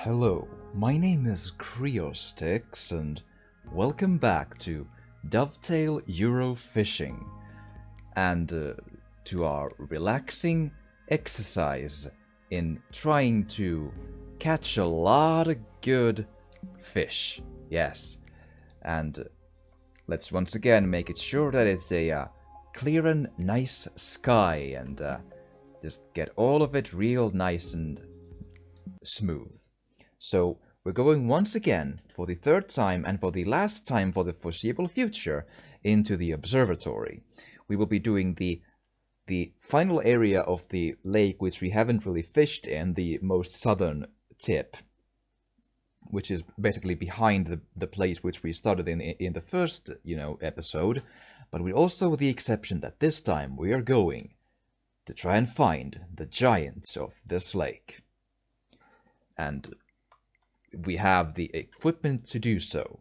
Hello, my name is Creostix and welcome back to Dovetail Euro Fishing and to our relaxing exercise in trying to catch a lot of good fish. Yes, and let's once again make it sure that it's a clear and nice sky and just get all of it real nice and smooth. So we're going once again, for the third time and for the last time for the foreseeable future, into the observatory. We will be doing the final area of the lake which we haven't really fished in, the most southern tip, which is basically behind the place which we started in the first, episode. But with also the exception that this time we are going to try and find the giants of this lake. And we have the equipment to do so.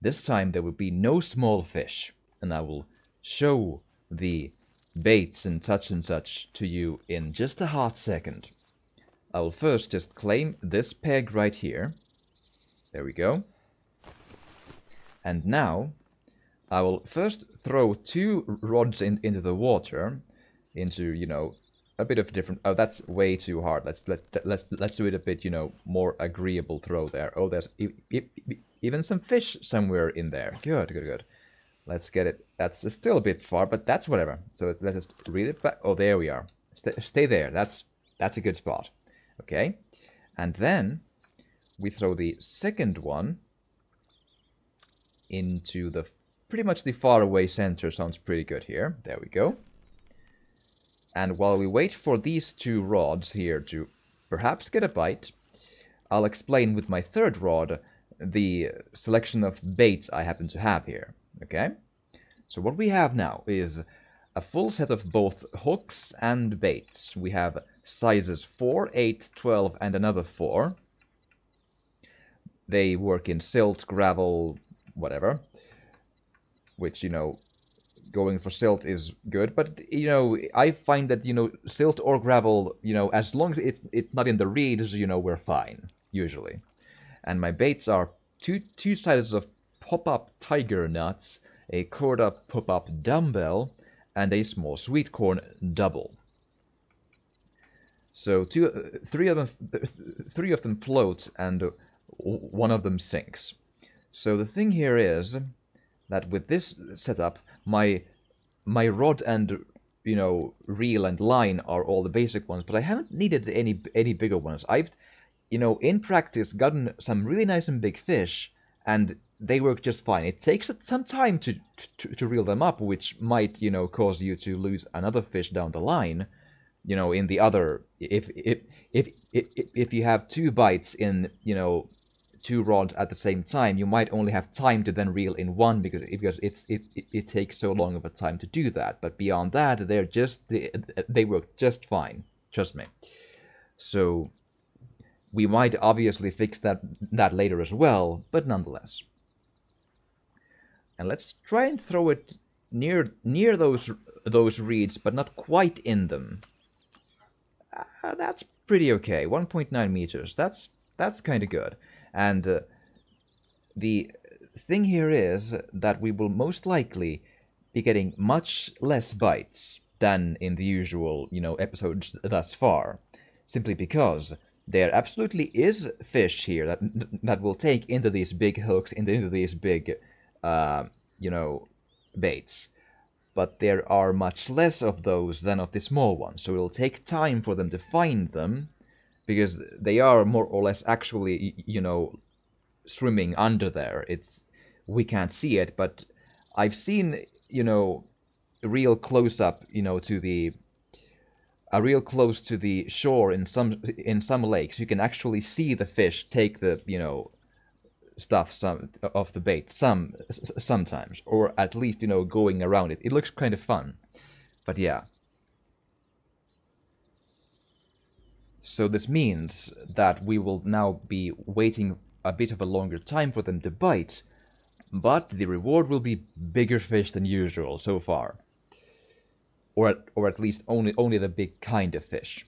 This time there will be no small fish, and I will show the baits and such to you in just a hot second. I will first just claim this peg right here. There we go. And now I will first throw two rods into the water, into, a bit of a different. Oh, that's way too hard. Let's do it a bit, more agreeable throw there. Oh, there's even some fish somewhere in there. Good. Let's get it. That's still a bit far, but that's whatever. So let's just reel it back. Oh, there we are. Stay there. That's a good spot. Okay, and then we throw the second one into the pretty much the far away center. Sounds pretty good here. There we go. And while we wait for these two rods here to perhaps get a bite, I'll explain with my third rod the selection of baits I happen to have here. Okay? So what we have now is a full set of both hooks and baits. We have sizes 4, 8, 12, and another 4. They work in silt, gravel, whatever, which, going for silt is good, but I find that silt or gravel, as long as it's not in the reeds, we're fine usually. And my baits are two sizes of pop-up tiger nuts, a cord-up pop-up dumbbell, and a small sweet corn double. So three of them float and one of them sinks. So the thing here is that with this setup, my rod and reel and line are all the basic ones, but I haven't needed any bigger ones. I've in practice gotten some really nice and big fish, and they work just fine. It takes some time to reel them up, which might cause you to lose another fish down the line. In the other, if you have two bites in two rods at the same time, you might only have time to then reel in one because it takes so long of a time to do that. But beyond that, they work just fine. Trust me. So we might obviously fix that later as well, but nonetheless. And let's try and throw it near those reeds, but not quite in them. That's pretty okay. 1.9 meters. That's kind of good. And the thing here is that we will most likely be getting much less bites than in the usual, episodes thus far, simply because there absolutely is fish here that will take into these big hooks, into these big, baits. But there are much less of those than of the small ones, so it'll take time for them to find them, because they are more or less actually, swimming under there. We can't see it, but I've seen, real close up, real close to the shore in some lakes. You can actually see the fish take the, stuff of the bait sometimes, or at least, going around it. It looks kind of fun, but yeah. So this means that we will now be waiting a bit of a longer time for them to bite, but the reward will be bigger fish than usual so far. Or at least only the big kind of fish.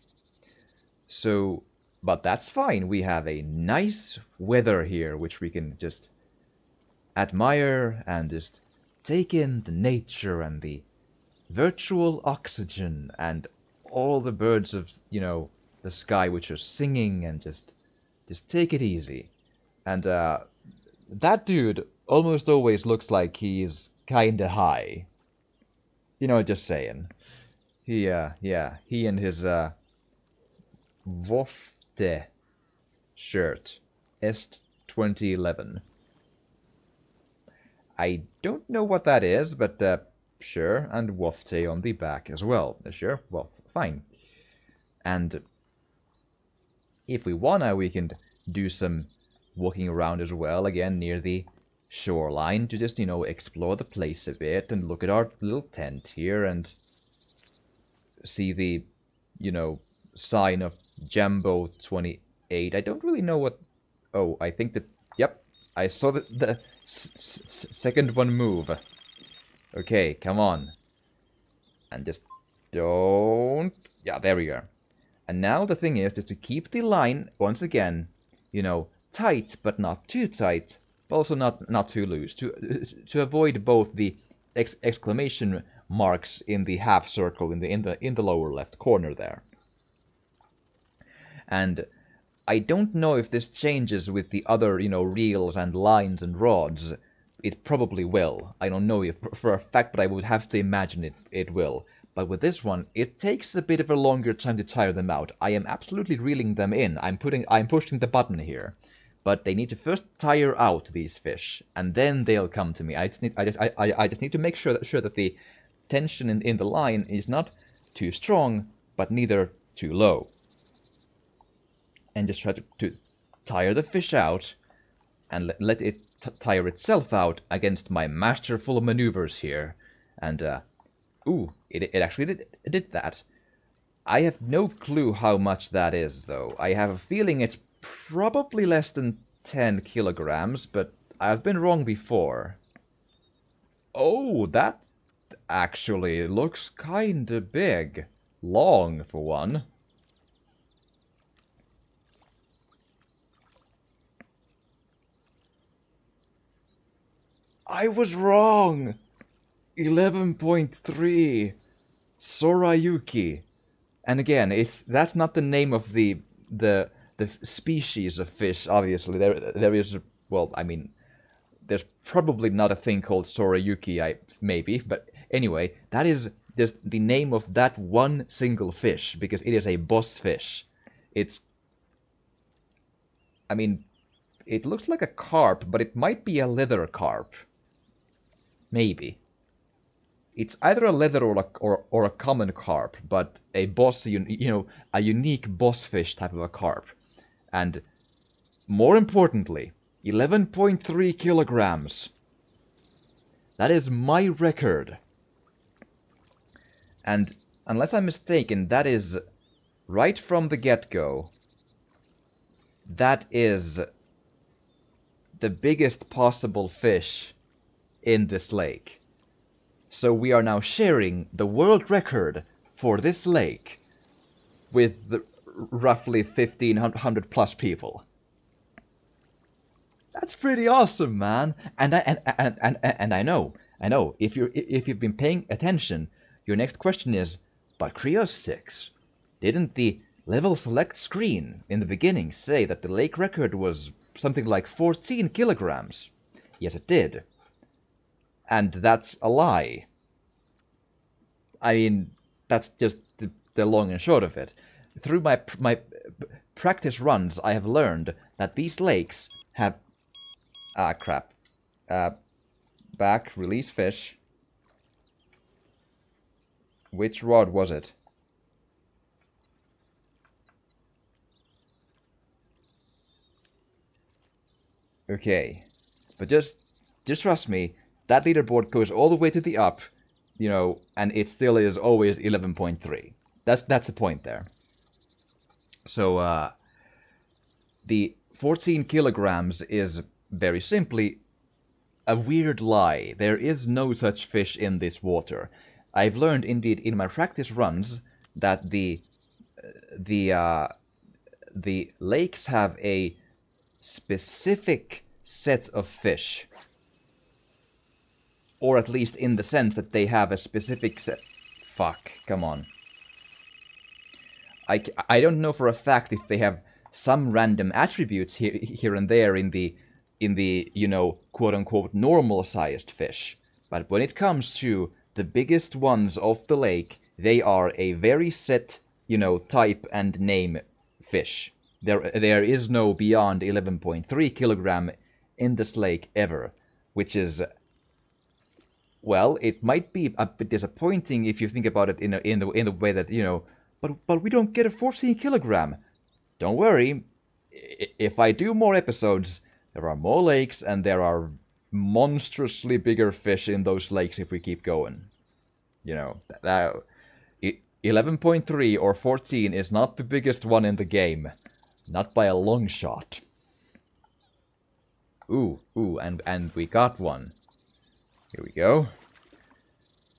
So But that's fine. We have a nice weather here, which we can just admire and just take in the nature and the virtual oxygen and all the birds of, the sky which are singing and just take it easy. And that dude almost always looks like he's kinda high. Just saying. He and his Wofte shirt, Est 2011. I don't know what that is, but sure, and Wofte on the back as well. Sure, well, fine. And if we wanna, we can do some walking around as well, again, near the shoreline to just, explore the place a bit and look at our little tent here and see the, sign of Jambo 28. I don't really know what... Oh, I think that... Yep, I saw the second one move. Okay, come on. And just don't... Yeah, there we go. And now the thing is just to keep the line, once again, tight, but not too tight, but also not too loose, to avoid both the exclamation marks in the half circle in the lower left corner there. And I don't know if this changes with the other, reels and lines and rods. It probably will. I don't know if for a fact, but I would have to imagine it will. But with this one, it takes a bit of a longer time to tire them out. I am absolutely reeling them in. I'm pushing the button here. But they need to first tire out these fish, and then they'll come to me. I just need to make sure that the tension in the line is not too strong, but neither too low. And just try to tire the fish out, and let it tire itself out against my masterful maneuvers here. And, ooh, it actually did that. I have no clue how much that is, though. I have a feeling it's probably less than 10 kilograms, but I've been wrong before. Oh, that actually looks kinda big. Long, for one. I was wrong! 11.3. Sorayuki. And again, that's not the name of the species of fish, obviously. There is, well, I mean, there's probably not a thing called Sorayuki, maybe, but anyway, that is just the name of that one single fish, because it is a boss fish. I mean, it looks like a carp, but it might be a leather carp. Maybe. It's either a leather or a common carp, but a boss, a unique boss fish type of a carp. And more importantly, 11.3 kilograms. That is my record. And unless I'm mistaken, that is right from the get-go. That is the biggest possible fish in this lake. So we are now sharing the world record for this lake with the roughly 1,500 plus people. That's pretty awesome, man. And I know. If you've been paying attention, your next question is, but Creostix, didn't the level select screen in the beginning say that the lake record was something like 14 kilograms? Yes, it did. And that's a lie. I mean, that's just the long and short of it. Through my practice runs, I have learned that these lakes have... Ah, crap. Back, release fish. Which rod was it? Okay. But just trust me, that leaderboard goes all the way to the up, and it still is always 11.3. That's the point there. So, the 14 kilograms is very simply a weird lie. There is no such fish in this water. I've learned, indeed, in my practice runs that the the lakes have a specific set of fish. Or at least in the sense that they have a specific set... Fuck, come on. I don't know for a fact if they have some random attributes here and there in the you know, quote-unquote normal-sized fish. But when it comes to the biggest ones of the lake, they are a very set, you know, type and name fish. There is no beyond 11.3 kilogram in this lake ever, which is... Well, it might be a bit disappointing if you think about it in a way that, you know, but we don't get a 14 kilogram. Don't worry, if I do more episodes, there are more lakes and there are monstrously bigger fish in those lakes if we keep going. You know, 11.3 or 14 is not the biggest one in the game. Not by a long shot. Ooh, and we got one. Here we go.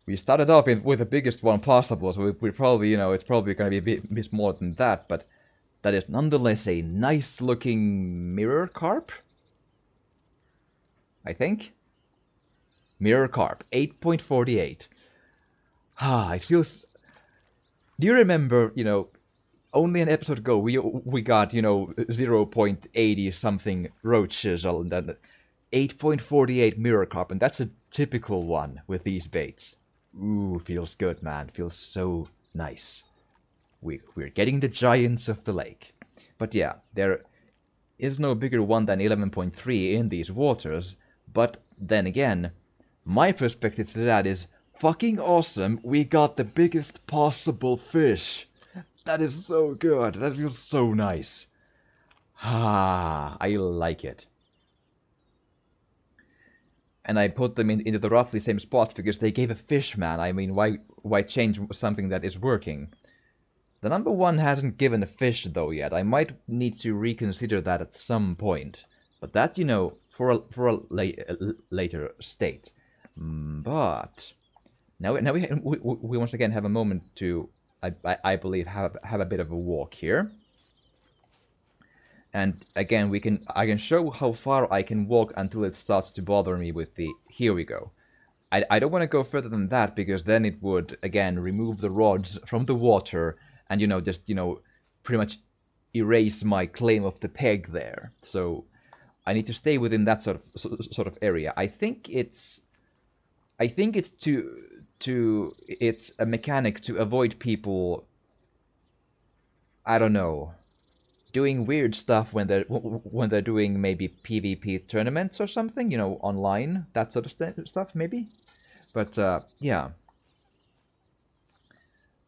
We started off with the biggest one possible, so we probably, you know, it's probably going to be a bit more than that, but that is nonetheless a nice-looking mirror carp, I think. Mirror carp, 8.48. Ah, it feels... Do you remember, you know, only an episode ago we got, you know, 0.80 something roaches, and then 8.48 mirror carp, and that's a typical one with these baits. Ooh, feels good, man. Feels so nice. We're getting the giants of the lake. But yeah, there is no bigger one than 11.3 in these waters, but then again, my perspective to that is fucking awesome. We got the biggest possible fish. That is so good. That feels so nice. Ah, I like it. And I put them into the roughly same spots because they gave a fish, man. I mean, why change something that is working? The number one hasn't given a fish, though, yet. I might need to reconsider that at some point. But that, you know, for a later state. But now we once again have a moment to, I believe, have a bit of a walk here. And again, I can show how far I can walk until it starts to bother me with the... Here we go. I don't want to go further than that, because then it would, again, remove the rods from the water and, you know, just, you know, pretty much erase my claim of the peg there. So I need to stay within that sort of area. I think it's it's a mechanic to avoid people, I don't know, doing weird stuff when they're doing maybe PvP tournaments or something, you know, online, that sort of stuff, maybe. But yeah.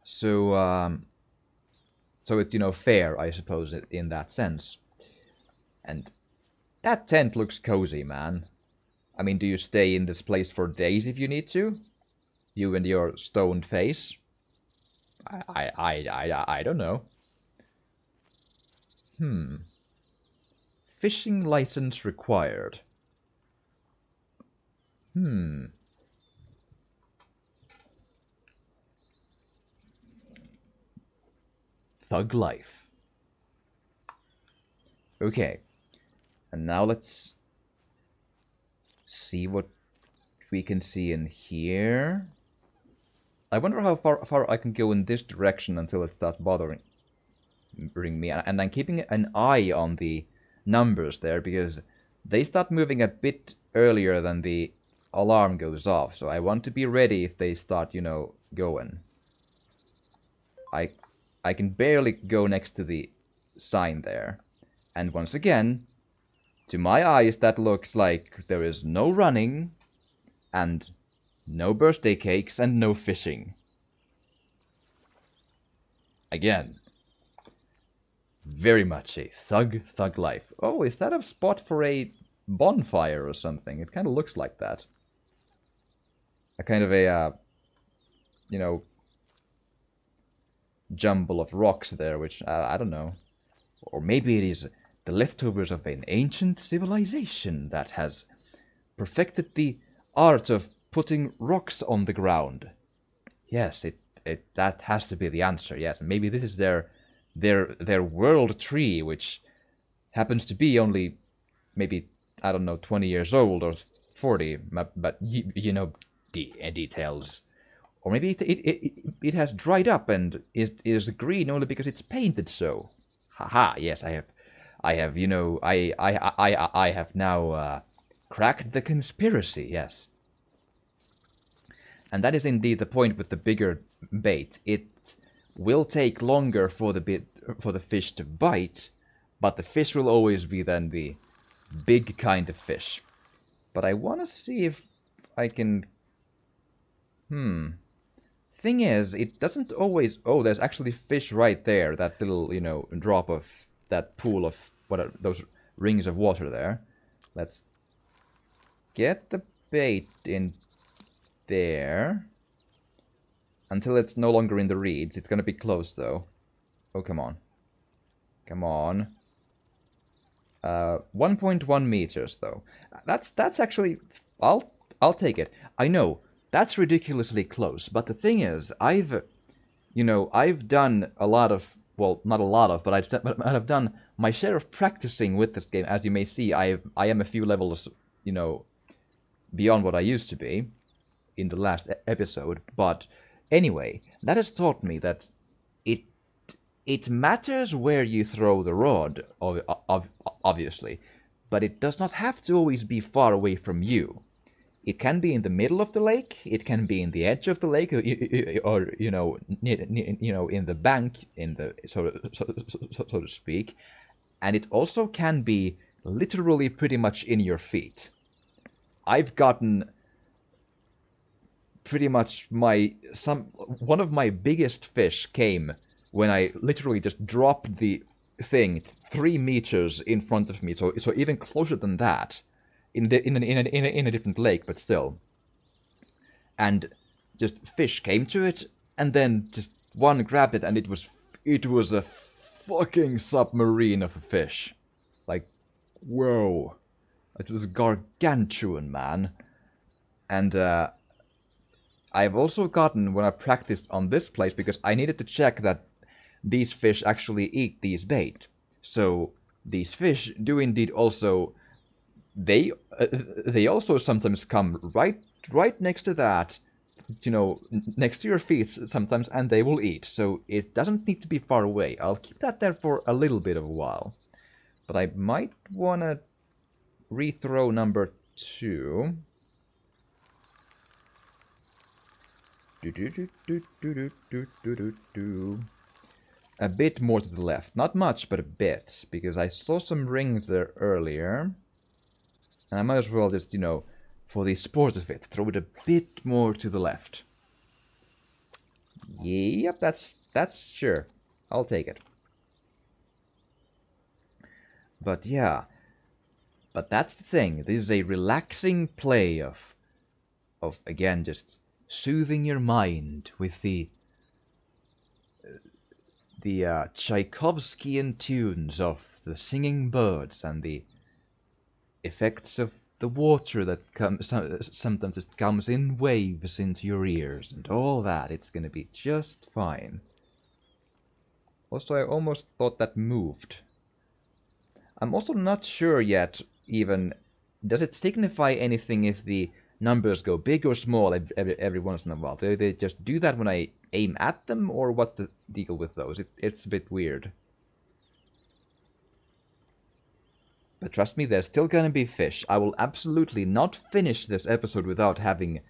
So it's, you know, fair, I suppose, in that sense. And that tent looks cozy, man. I mean, do you stay in this place for days if you need to? You and your stoned face? I don't know. Fishing license required. Thug life. Okay. And now let's see what we can see in here. I wonder how far I can go in this direction until it starts bothering me. And I'm keeping an eye on the numbers there, because they start moving a bit earlier than the alarm goes off. So I want to be ready if they start, you know, going. I can barely go next to the sign there. And once again, to my eyes, that looks like there is no running, and no birthday cakes, and no fishing. Again, very much a thug life. Oh, is that a spot for a bonfire or something? It kind of looks like that. A kind of a, you know, jumble of rocks there, which, I don't know. Or maybe it is the leftovers of an ancient civilization that has perfected the art of putting rocks on the ground. Yes, that has to be the answer. Yes, maybe this is their their world tree, which happens to be only maybe, I don't know, 20 years old or 40, but you know details. Or maybe it has dried up and is green only because it's painted so. Haha, yes, I have now cracked the conspiracy, yes. And that is indeed the point with the bigger bait. It will take longer for the fish to bite, but the fish will always be then the big kind of fish. But I want to see if I can... Thing is, it doesn't always... Oh, there's actually fish right there. That little, drop of... That pool of... What are those rings of water there? Let's get the bait in there. Until it's no longer in the reeds. It's gonna be close, though. Oh, come on. Come on. 1.1 meters, though. That's actually... I'll take it. I know, that's ridiculously close, but the thing is, I've done a lot of... Well, not a lot of, but I've done my share of practicing with this game. As you may see, I am a few levels, beyond what I used to be in the last episode. But anyway, that has taught me that it matters where you throw the rod, obviously, but it does not have to always be far away from you. It can be in the middle of the lake, it can be in the edge of the lake, or in the bank, in the so to speak, and it also can be literally pretty much in your feet. I've gotten pretty much one of my biggest fish came when I literally just dropped the thing 3 meters in front of me, so even closer than that, in a different lake, but still. And just fish came to it, and then just one grabbed it, and it was a fucking submarine of a fish. Like, whoa. It was gargantuan, man. And I've also gotten, when I practiced on this place, because I needed to check that these fish actually eat these bait. So these fish do indeed also... They also sometimes come right next to that, next to your feet sometimes, and they will eat. So it doesn't need to be far away. I'll keep that there for a little bit of a while. But I might want to rethrow number 2. A bit more to the left. Not much, but a bit. Because I saw some rings there earlier. And I might as well just, for the sport of it, throw it a bit more to the left. Yep, that's sure. I'll take it. But yeah. But that's the thing. This is a relaxing play of again, just soothing your mind with the Tchaikovskyan tunes of the singing birds and the effects of the water that sometimes just comes in waves into your ears and all that. It's gonna be just fine. Also, I almost thought that moved. I'm also not sure yet, even, does it signify anything if the numbers go big or small every once in a while? Do they just do that when I aim at them, or what's the deal with those? It's a bit weird. But trust me, there's still gonna be fish. I will absolutely not finish this episode without having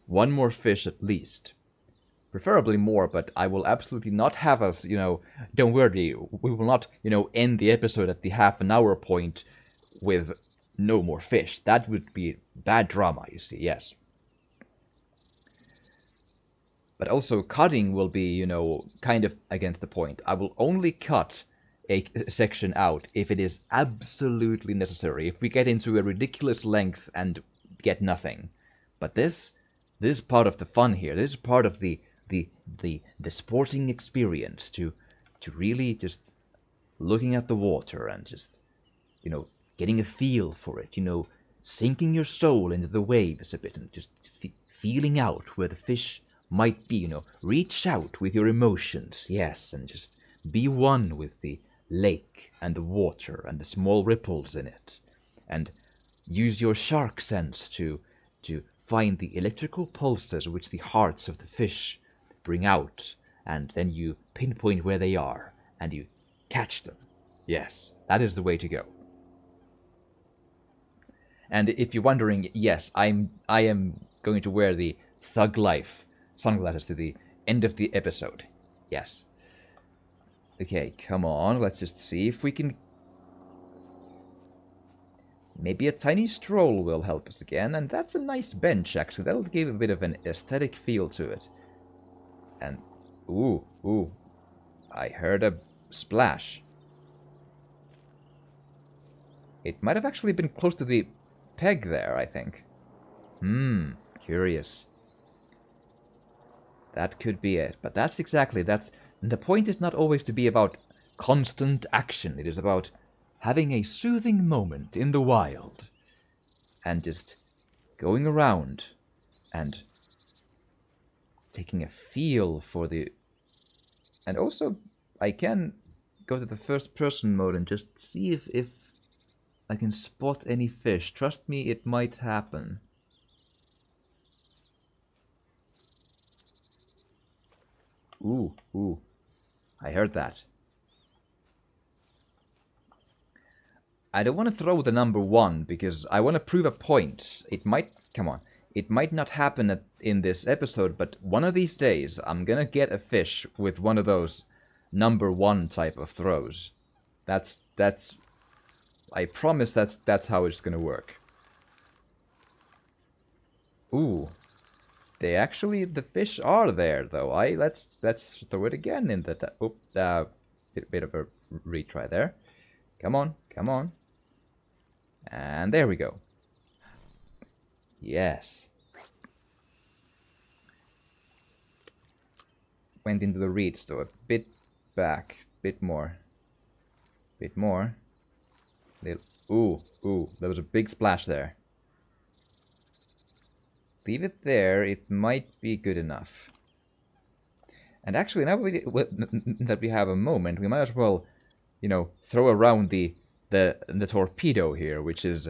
one more fish at least. Preferably more, but I will absolutely not have us, don't worry, we will not, end the episode at the half-an-hour point with no more fish. That would be bad drama, you see, yes. But also, cutting will be, kind of against the point. I will only cut a section out if it is absolutely necessary. If we get into a ridiculous length and get nothing. But this is part of the fun here. This is part of the sporting experience, to really just looking at the water and just, getting a feel for it, sinking your soul into the waves a bit and just feeling out where the fish might be, reach out with your emotions, yes, and just be one with the lake and the water and the small ripples in it, and use your shark sense to find the electrical pulses which the hearts of the fish bring out, and then you pinpoint where they are, and you catch them. Yes, that is the way to go. And if you're wondering, yes, I am going to wear the Thug Life sunglasses to the end of the episode. Yes. Okay, come on, let's just see if we can... Maybe a tiny stroll will help us again, and that's a nice bench, actually. That'll give a bit of an aesthetic feel to it. And, ooh, I heard a splash. It might have actually been close to the peg there, I think. Curious. That could be it, but that's the point is not always to be about constant action. It is about having a soothing moment in the wild, and just going around and taking a feel for the... And also, I can go to the first person mode and just see if I can spot any fish. Trust me, it might happen. Ooh, I heard that. I don't want to throw the number 1 because I want to prove a point. It might, come on, it might not happen in this episode, but one of these days I'm gonna get a fish with one of those number 1 type of throws. That's, I promise that's how it's gonna work. Ooh, the fish are there though. Let's throw it again in the, bit of a retry there. Come on. And there we go. Yes. Went into the reeds though, a bit back, bit more. Ooh, there was a big splash there. Leave it there, it might be good enough. And actually, now that we have a moment, we might as well, throw around the torpedo here, which is...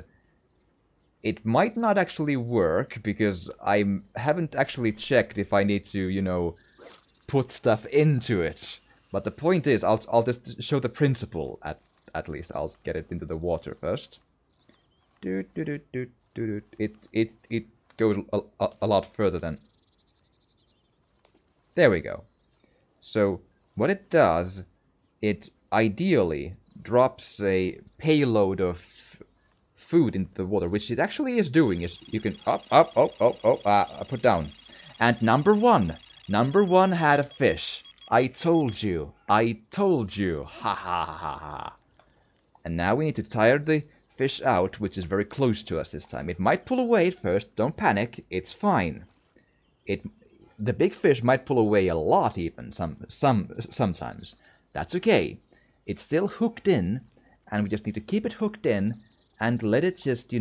It might not actually work, because I haven't actually checked if I need to, put stuff into it. But the point is, I'll just show the principle, at least. I'll get it into the water first. It goes a lot further than... There we go. So, what it does, it ideally drops a payload of food into the water, which it actually is doing. Is you can put down. And number one had a fish. I told you, ha ha ha ha. And now we need to tire the fish out, which is very close to us this time. It might pull away at first, don't panic, it's fine. The big fish might pull away a lot even, sometimes. That's okay. It's still hooked in, and we just need to keep it hooked in and let it just,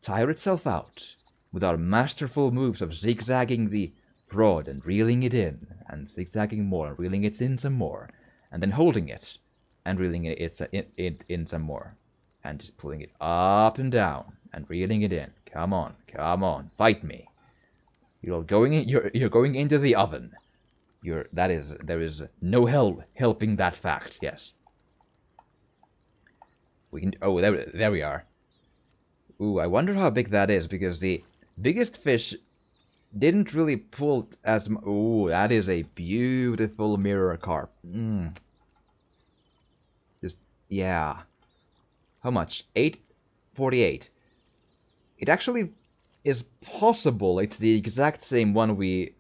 tire itself out with our masterful moves of zigzagging the rod and reeling it in, and zigzagging more, and reeling it in some more, and then holding it and reeling it in some more, and just pulling it up and down and reeling it in. Come on, fight me. You're going into the oven. There is no helping that fact. Yes. We can. Oh, there we are. Ooh, I wonder how big that is, because the biggest fish didn't really pull as. Ooh, that is a beautiful mirror carp. Just yeah. How much? 8.48. It actually is possible it's the exact same one we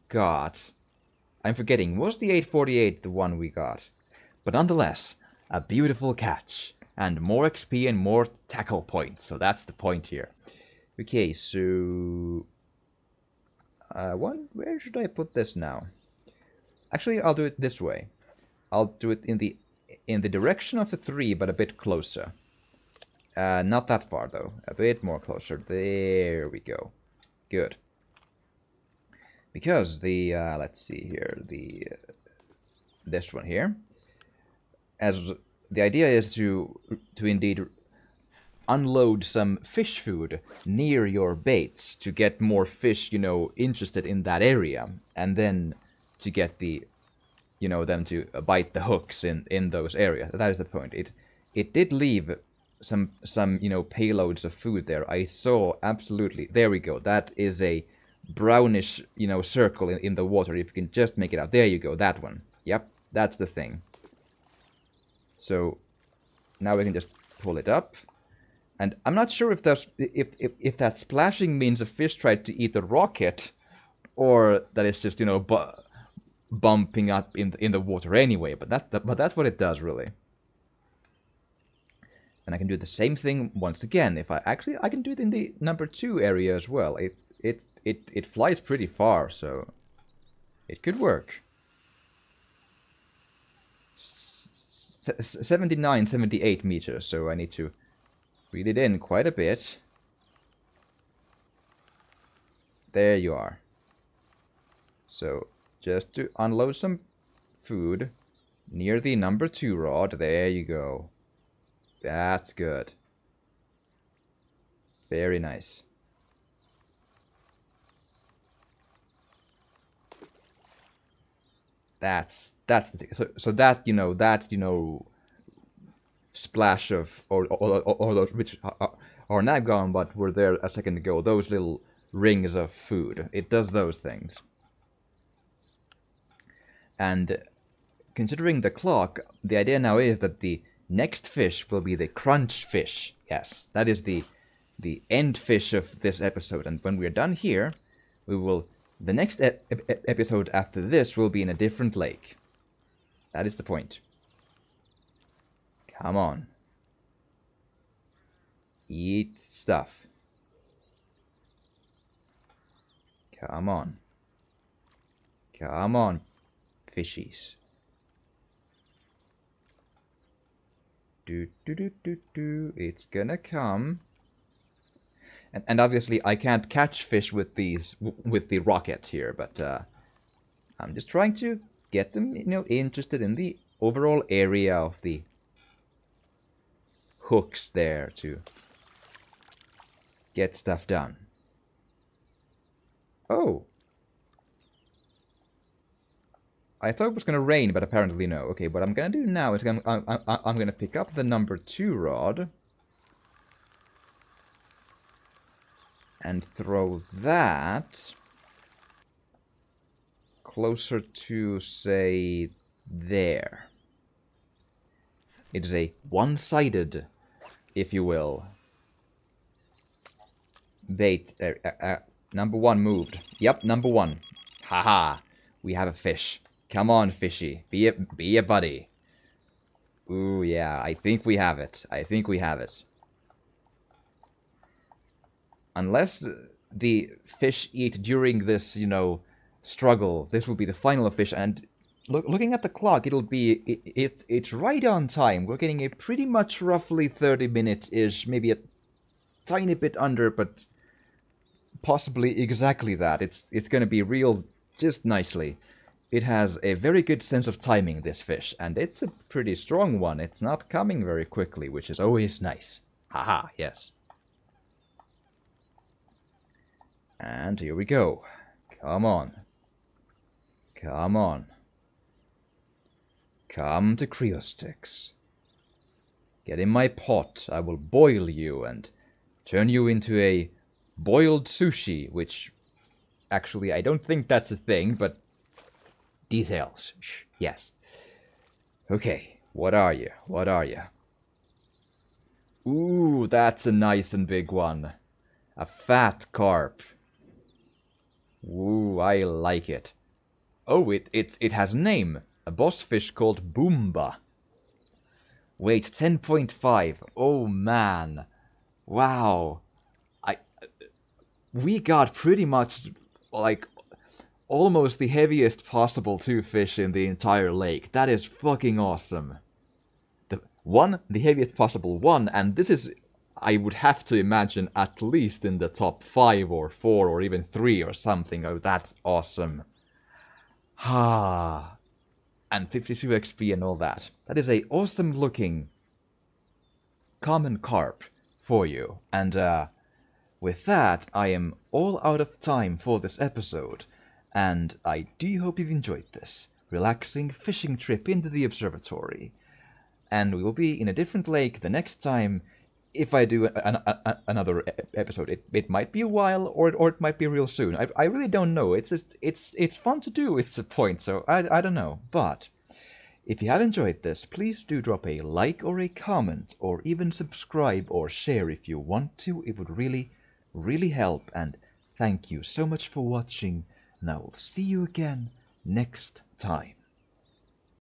got. I'm forgetting. Was the 8.48 the one we got? But nonetheless, a beautiful catch. And more XP and more tackle points. So that's the point here. Okay, so... where should I put this now? Actually, I'll do it this way. I'll do it in the direction of the 3, but a bit closer. Not that far, though. A bit more closer. There we go. Good. Because the... let's see here. The this one here. As the idea is to indeed unload some fish food near your baits to get more fish, interested in that area, and then to get them to bite the hooks in those areas. That is the point. It did leave some payloads of food there. I saw absolutely. There we go. That is a brownish circle in the water. If you can just make it out. There you go. That one. Yep, that's the thing. So now we can just pull it up. And I'm not sure if that splashing means a fish tried to eat the rocket, or that it's just bumping up in the water anyway. But that's what it does really. And I can do the same thing once again. If I can do it in the number 2 area as well. It flies pretty far, so it could work. 79, 78 meters, so I need to reel it in quite a bit. There you are. So just to unload some food near the number 2 rod. There you go. That's good. Very nice. That's the thing. So that splash of or those which are now gone but were there a second ago, those little rings of food, it does those things. And considering the clock, the idea now is that the next fish will be the crunch fish. Yes, that is the end fish of this episode. And when we're done here, the next episode after this will be in a different lake. That is the point. Come on. Eat stuff. Come on. Come on, fishies. It's gonna come. And obviously I can't catch fish with the rocket here, but I'm just trying to get them, interested in the overall area of the hooks there to get stuff done. Oh. I thought it was going to rain, but apparently no. Okay, what I'm going to do now is I'm going to pick up the number 2 rod and throw that closer to, say, there. It is a one-sided, if you will, bait. Number 1 moved. Yep, number 1. Haha, we have a fish. Come on, fishy. Be a buddy. Ooh, yeah, I think we have it. I think we have it. Unless the fish eat during this, struggle, this will be the final fish. And looking at the clock, it's right on time. We're getting a pretty much roughly 30-minute-ish, maybe a tiny bit under, but possibly exactly that. It's going to be real just nicely. It has a very good sense of timing, this fish, and it's a pretty strong one. It's not coming very quickly, which is always nice. Haha, yes. And here we go. Come on. Come on. Come to Creostix. Get in my pot. I will boil you and turn you into a boiled sushi, which actually I don't think that's a thing, but details. Shh, yes. Okay, what are you? What are you? Ooh, that's a nice and big one. A fat carp. Ooh, I like it. Oh, it has a name. A boss fish called Boomba. Weight 10.5. Oh man. Wow. We got pretty much like almost the heaviest possible 2 fish in the entire lake. That is fucking awesome. The heaviest possible 1, and this is, I would have to imagine, at least in the top 5 or 4 or even 3 or something. Oh, that's awesome. Ah. and 52 XP and all that. That is a awesome looking common carp for you. And with that, I am all out of time for this episode, and I do hope you've enjoyed this relaxing fishing trip into the observatory. And we will be in a different lake the next time. If I do another episode, it might be a while, or it might be real soon. I really don't know. It's just it's fun to do. It's the point. So I don't know. But if you have enjoyed this, please do drop a like or a comment, or even subscribe or share if you want to. It would really help. And thank you so much for watching. And I will see you again next time.